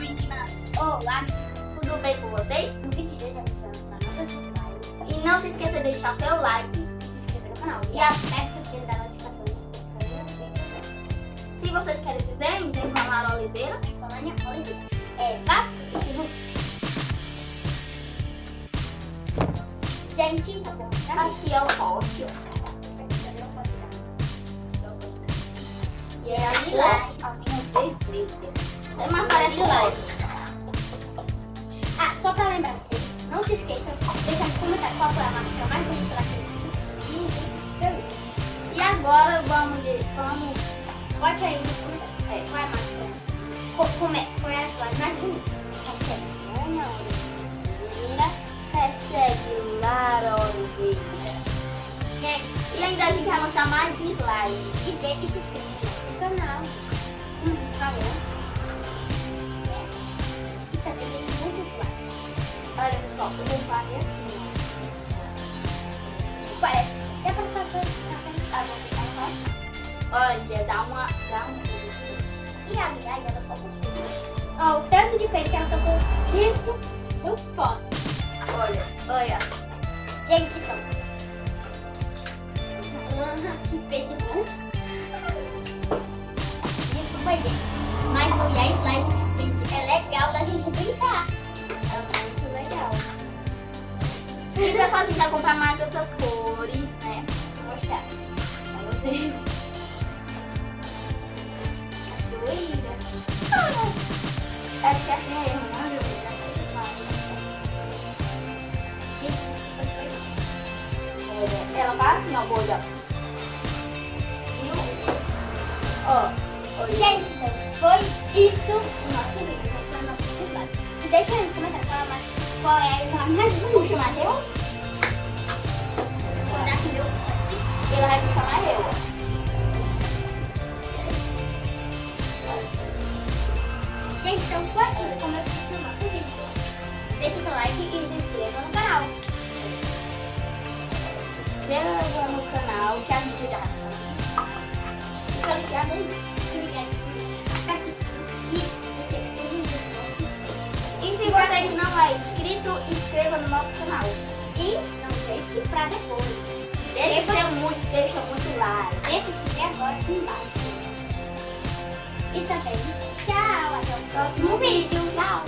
meninas! Olá, meninas! Tudo bem com vocês? No vídeo de hoje a gente vai mostrar nossas slides. E não se esqueça de deixar o seu like e se inscrever no canal. E aperte o sininho da notificação do se vocês querem desenho, tem com a Mara Oliveira, com a Lânia Oliveira. Vá e se junte. Gente, tá bom. Aqui é o pote, ó. E é a lilás, assim, perfeita. É uma parece lilás. Só pra lembrar vocês, não se esqueçam, deixa no comentário qual foi a máscara mais bonita daquele vídeo. E agora vamos, bote aí nos comentários, qual é a máscara? Qual é a slide mais bonita? Hashtag Lânia Oliveira, hashtag Lara Oliveira. Gente, e ainda a gente vai mostrar mais slides. E se inscreva no nosso canal. Falou? E também tem muitos slides. Olha pessoal, eu vou fazer assim, ó. Parece. É pra fazer. Olha, dá um. E aliás, ela só por dentro. Ó, o tanto de peito que ela só por dentro do pote. Olha. Gente, então. Que peito bom. Desculpa, gente. Mas o slide, gente, é legal da gente brincar. É muito legal. E pessoal, a gente vai comprar mais outras cores, né? Vou mostrar pra vocês. Cachoeira. Acho que assim é erro, não? Ela faz assim, ó, gorda. Viu? Ó, gente, então foi isso o nosso vídeo mostrando nosso slide. E deixa aí nos comentários qual é a slide mais bonita. Puxa, Mateus. Vou dar aqui meu pote. Ela vai puxar Mateus. Gente, então foi isso como eu fiz no nosso vídeo. Deixa o seu like e se inscreva no canal. Se inscreva no canal que ajuda. Fica ligado aí. E se você não é inscrito, inscreva no nosso canal. E não deixe pra depois. Deixa muito like. Deixa se inscrever agora aqui embaixo. E também, tchau. Até o próximo vídeo. Tchau.